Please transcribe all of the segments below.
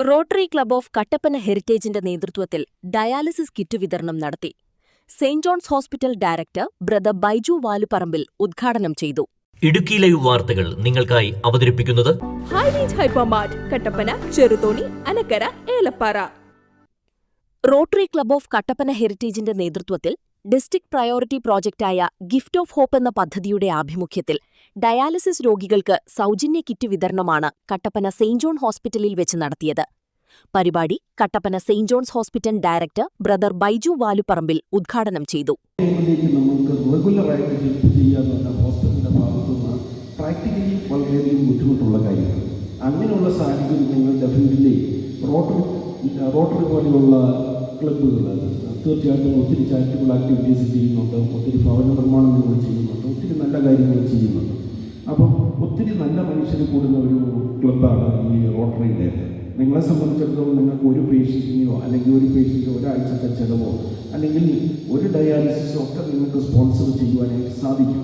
Rotary club of Kattappana ഹെറിറ്റേജിന്റെ നേതൃത്വത്തിൽ dialysis kit വിതരണം നടത്തി. Saint John's hospital director brother Baiju Valuparambil ഉദ്ഘാടനം ചെയ്തു. ഇടുക്കി ലൈവ് വാർത്തകൾ നിങ്ങൾക്കായി അവതരിപ്പിക്കുന്നത് high range hypermart Kattappana, Cheruthoni, Anakkara, Elappara. Rotary club of Kattappana ഹെറിറ്റേജിന്റെ നേതൃത്വത്തിൽ ഡിസ്ട്രിക്ട് പ്രയോറിറ്റി പ്രോജക്റ്റായ ഗിഫ്റ്റ് ഓഫ് ഹോപ്പ് എന്ന പദ്ധതിയുടെ ആഭിമുഖ്യത്തിൽ ഡയാലിസിസ് രോഗികൾക്ക് സൗജന്യ കിറ്റ് വിതരണമാണ് കട്ടപ്പന സെന്റ് ജോൺ ഹോസ്പിറ്റലിൽ വെച്ച് നടത്തിയത്. പരിപാടി Kattappana Saint John's hospital director brother Baiju Valuparambil ഉദ്ഘാടനം ചെയ്തു. പ്രാക്ടിക്കലി വളരെയധികം ബുദ്ധിമുട്ടുള്ള കാര്യങ്ങൾ. അങ്ങനെയുള്ള സാഹചര്യങ്ങൾ ഡെഫിനറ്റ്ലി റോട്ടറി പോലെയുള്ള ക്ലബ്ബുകൾ തീർച്ചയായിട്ടും ഒത്തിരി ചാരിറ്റബിൾ ആക്ടിവിറ്റീസ് ചെയ്യുന്നുണ്ട്, ഒത്തിരി ഭവന നിർമ്മാണങ്ങൾ ചെയ്യുന്നുണ്ട്, ഒത്തിരി നല്ല കാര്യങ്ങൾ ചെയ്യുന്നുണ്ട്. അപ്പം ഒത്തിരി നല്ല മനുഷ്യർ കൂടുന്ന ഒരു ക്ലബ്ബാണ് ഈ റോട്ടറിൻ്റെ. നിങ്ങളെ സംബന്ധിച്ചിടത്തോളം നിങ്ങൾക്ക് ഒരു പേഷ്യൻറ്റിനെയോ അല്ലെങ്കിൽ ഒരു പേഷ്യൻ്റ് ഒരാഴ്ചത്തെ ചിലവോ അല്ലെങ്കിൽ ഒരു ഡയാലിസിസോ ഒക്കെ നിങ്ങൾക്ക് സ്പോൺസർ ചെയ്യുവാനായിട്ട് സാധിക്കും.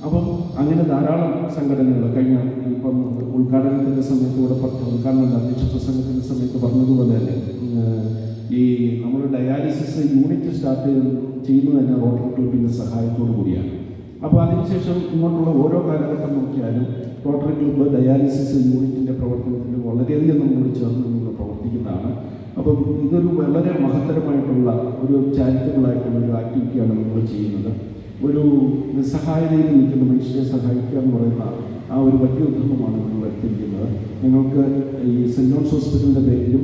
അപ്പം അങ്ങനെ ധാരാളം സംഘടനകൾ കഴിഞ്ഞ ഇപ്പം ഉദ്ഘാടനത്തിൻ്റെ സമയത്ത് ഇവിടെ ഉദ്ഘാടനത്തിൻ്റെ അധ്യക്ഷ പ്രസംഗത്തിൻ്റെ സമയത്ത് പറഞ്ഞതുപോലെ തന്നെ ഈ നമ്മൾ ഡയാലിസിസ് യൂണിറ്റ് സ്റ്റാർട്ട് ചെയ്യുന്നത് തന്നെ റോട്ടറി ക്ലബിൻ്റെ സഹായത്തോടു കൂടിയാണ്. അപ്പോൾ അതിനുശേഷം ഇങ്ങോട്ടുള്ള ഓരോ കാലഘട്ടം നോക്കിയാലും റോട്ടറി ക്ലബ്ബ് ഡയാലിസിസ് യൂണിറ്റിൻ്റെ പ്രവർത്തനത്തിൽ വളരെയധികം നമ്മൾ ചേർന്ന് നിന്ന് പ്രവർത്തിക്കുന്നതാണ്. അപ്പം ഇതൊരു വളരെ മഹത്തരമായിട്ടുള്ള ഒരു ചാരിറ്റബിളായിട്ടുള്ള ഒരു ആക്ടിവിറ്റിയാണ് നമ്മൾ ചെയ്യുന്നത്. ഒരു നിസ്സഹായതയിൽ നിൽക്കുന്ന മനുഷ്യരെ സഹായിക്കുക എന്ന് പറയുന്ന ആ ഒരു വലിയ ഉദ്യമമാണ് നമ്മൾ എടുത്തിരിക്കുന്നത്. നിങ്ങൾക്ക് ഈ സെൻറ്റ് ജോൺസ് ഹോസ്പിറ്റലിൻ്റെ പേരിലും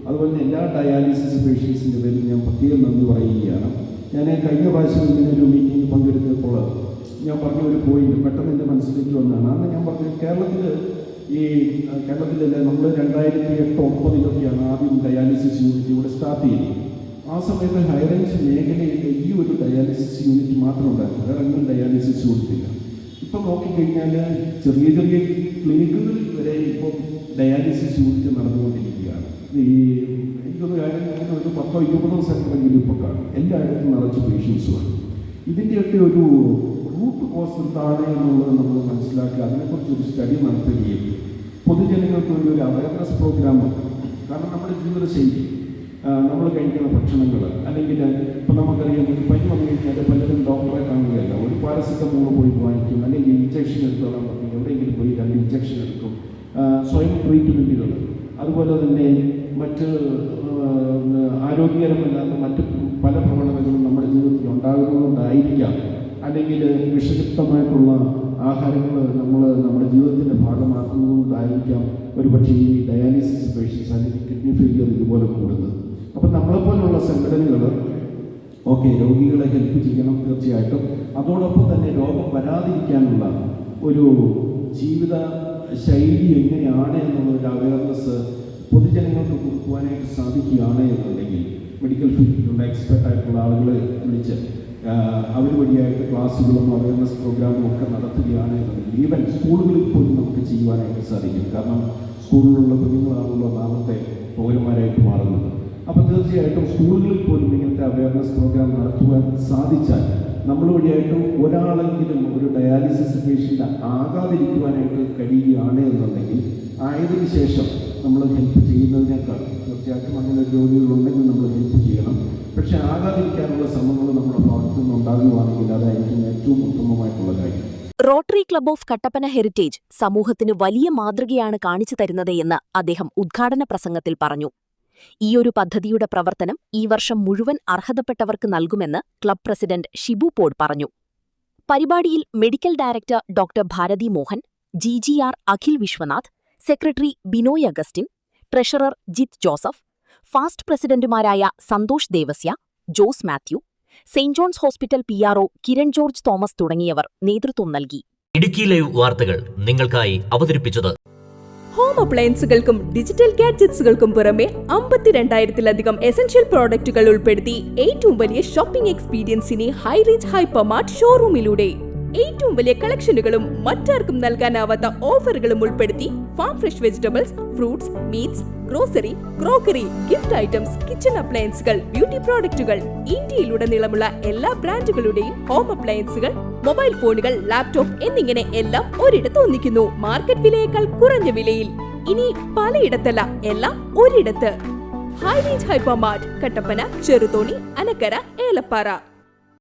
അതുപോലെ തന്നെ എല്ലാ ഡയാലിസിസ് പേഷ്യൻസിൻ്റെ പേരിൽ ഞാൻ പ്രത്യേകം നന്ദി പറയുകയാണ്. ഞാൻ കഴിഞ്ഞ പ്രാവശ്യം ഇങ്ങനെ ഒരു മീറ്റിംഗ് പങ്കെടുത്തപ്പോൾ ഞാൻ പറഞ്ഞ ഒരു പോയിന്റ് പെട്ടെന്ന് എൻ്റെ മനസ്സിലേക്ക് വന്നതാണ്. അന്ന് ഞാൻ പറഞ്ഞു, കേരളത്തിലല്ലേ നമ്മൾ 2008-2009 ആദ്യം ഡയാലിസിസ് യൂണിറ്റ് ഇവിടെ സ്റ്റാർട്ട് ചെയ്തു. ആ സമയത്ത് ഹൈറേഞ്ച് മേഖലയിൽ ഈ ഒരു ഡയാലിസിസ് യൂണിറ്റ് മാത്രം ഉണ്ടായിരുന്നു, വേറെ എങ്ങും ഡയാലിസിസ് യൂണിറ്റില്ല. ഇപ്പം നോക്കിക്കഴിഞ്ഞാൽ ചെറിയ ചെറിയ ക്ലിനിക്കുകളിൽ വരെ ഇപ്പം ഡയാലിസിസ് യൂണിറ്റ് നടന്നുകൊണ്ടിരിക്കുകയാണ്. എനിക്കൊന്ന് കാര്യം ഒരു 10-20 സ്ഥലങ്ങളെങ്കിലും ഇപ്പോൾ കാണും, എല്ലായിടത്തും നിറച്ച് പേഷ്യൻസുമാണ്. ഇതിൻ്റെയൊക്കെ ഒരു റൂട്ട് കോസ് എന്താണ് എന്നുള്ളത് നമ്മൾ മനസ്സിലാക്കി അതിനെക്കുറിച്ചൊരു സ്റ്റഡി നടത്തുകയും പൊതുജനങ്ങൾക്ക് ഒരു അവയർനെസ് പ്രോഗ്രാം, കാരണം നമ്മുടെ ജീവിതശൈലി, നമ്മൾ കഴിക്കുന്ന ഭക്ഷണങ്ങൾ, അല്ലെങ്കിൽ ഇപ്പം നമുക്കറിയാം ഒരു പനി വന്നു കഴിഞ്ഞാൽ പലരും ഡോക്ടറെ കാണുകയല്ല, ഒരു പാരസിറ്റമോൾ പോയി വാങ്ങിക്കും, അല്ലെങ്കിൽ ഇഞ്ചക്ഷൻ എടുത്തോളാൻ പറഞ്ഞു എവിടെയെങ്കിലും പോയി 2 ഇഞ്ചക്ഷൻ എടുക്കും. സ്വയം ട്രീറ്റ്മെൻറ്റുകൾ, അതുപോലെ തന്നെ മറ്റ് ആരോഗ്യകരമല്ലാത്ത മറ്റ് പല പ്രവണതകളും നമ്മുടെ ജീവിതത്തിൽ ഉണ്ടാകുന്നതുകൊണ്ടായിരിക്കാം, അല്ലെങ്കിൽ വിഷലിപ്തമായിട്ടുള്ള ആഹാരങ്ങൾ നമ്മുടെ ജീവിതത്തിൻ്റെ ഭാഗമാക്കുന്നതുകൊണ്ടായിരിക്കാം ഒരു പക്ഷേ ഈ ഡയാലിസിസ് പേഷ്യൻസ് അല്ലെങ്കിൽ കിഡ്നി ഫെയിലിയർ ഇതുപോലെ കൂടുന്നത്. അപ്പം നമ്മളെപ്പോലുള്ള സംഘടനകൾ രോഗികളെ ഹെൽപ്പ് ചെയ്യണം തീർച്ചയായിട്ടും. അതോടൊപ്പം തന്നെ രോഗം വരാതിരിക്കാനുള്ള ഒരു ജീവിത ശൈലി എങ്ങനെയാണ് എന്നുള്ളൊരു അവയർനെസ് പൊതുജനങ്ങൾക്ക് കൊടുക്കുവാനായിട്ട് സാധിക്കുകയാണ് എന്നുണ്ടെങ്കിൽ മെഡിക്കൽ ഫീൽഡിലുള്ള എക്സ്പെർട്ടായിട്ടുള്ള ആളുകളെ വിളിച്ച് അവർ വഴിയായിട്ട് ക്ലാസ്സുകളും അവയർനെസ് പ്രോഗ്രാമും ഒക്കെ നടത്തുകയാണ് എന്നുണ്ടെങ്കിൽ ഈവൻ സ്കൂളുകളിൽ പോലും നമുക്ക് ചെയ്യുവാനായിട്ട് സാധിക്കും. കാരണം സ്കൂളിലുള്ള കുഞ്ഞുങ്ങളാണല്ലോ നാളത്തെ പൗരന്മാരായിട്ട് മാറുന്നത്. അപ്പോൾ തീർച്ചയായിട്ടും സ്കൂളുകളിൽ പോലും ഇങ്ങനത്തെ അവയർനെസ് പ്രോഗ്രാം നടത്തുവാൻ സാധിച്ചാൽ നമ്മൾ വഴിയായിട്ട് ഒരാളെങ്കിലും ഒരു ഡയാലിസിസ് പേഷ്യൻ്റ് ആകാതിരിക്കുവാനായിട്ട് കഴിയുകയാണ് എന്നുണ്ടെങ്കിൽ ആയതിനു ശേഷം നമ്മൾ ഹെൽപ്പ് ചെയ്യുന്നതിനേക്കാൾ തീർച്ചയായിട്ടും അങ്ങനെ രോഗികളുണ്ടെങ്കിൽ നമ്മൾ ഹെൽപ്പ് ചെയ്യണം. പക്ഷേ ആകാതിരിക്കാനുള്ള ശ്രമങ്ങൾ നമ്മുടെ ഭാഗത്തു നിന്ന് ഉണ്ടാകുവാണെങ്കിൽ അതായിരിക്കും ഏറ്റവും ഉത്തമമായിട്ടുള്ള കാര്യം. Rotary club of Kattappana heritage സമൂഹത്തിന് വലിയ മാതൃകയാണ് കാണിച്ചു തരുന്നതെന്ന് അദ്ദേഹം ഉദ്ഘാടന പ്രസംഗത്തിൽ പറഞ്ഞു. ഈയൊരു പദ്ധതിയുടെ പ്രവർത്തനം ഈ വർഷം മുഴുവൻ അർഹതപ്പെട്ടവർക്ക് നൽകുമെന്ന് ക്ലബ് പ്രസിഡന്റ് ഷിബു പോഡ് പറഞ്ഞു. പരിപാടിയിൽ medical director doctor Bharathi Mohan, GGR Akhil Vishwanath, secretary Binoy Augustine, treasurer Jith Joseph, past പ്രസിഡന്റുമാരായ Santhosh Devasya, Jose Mathew, Saint John's hospital PRO Kiran George Thomas തുടങ്ങിയവർ നേതൃത്വം നൽകി. ഇടുക്കി ലൈവ് വാർത്തകൾ നിങ്ങൾക്കായി അവതരിപ്പിച്ചത് ഹോം അപ്ലയൻസുകൾക്കും ഡിജിറ്റൽ ഗാഡ്ജറ്റ്സുകൾക്കും പുറമെ 52,000-ലധികം എസൻഷ്യൽ പ്രോഡക്റ്റുകൾ ഉൾപ്പെടുത്തി ഏറ്റവും വലിയ ഷോപ്പിംഗ് എക്സ്പീരിയൻസിനെ ഹൈറേഞ്ച് ഹൈപ്പർമാർട്ട് ഷോറൂമിലൂടെ ഏറ്റവും വലിയ കളക്ഷനുകളും മറ്റാർക്കും നൽകാനാവാത്ത ഓഫറുകളും ഉൾപ്പെടുത്തി farm fresh vegetables, fruits, meats, grocery, crockery, gift items, kitchen അപ്ലയൻസുകൾ, ബ്യൂട്ടി പ്രോഡക്റ്റുകൾ, ഇന്ത്യയിലുടനീളമുള്ള എല്ലാ ബ്രാൻഡുകളുടെയും ഹോം അപ്ലയൻസുകൾ, മൊബൈൽ ഫോണുകൾ, ലാപ്ടോപ്പ് എന്നിങ്ങനെ എല്ലാം ഒരിടത്ത് ഒന്നിക്കുന്നു. മാർക്കറ്റ് വിലയേക്കാൾ കുറഞ്ഞ വിലയിൽ ഇനി പലയിടത്തല്ല, എല്ലാം ഒരിടത്ത്. High range hyper mart, Kattappana, Cheruthoni, Anakkara, Elappara.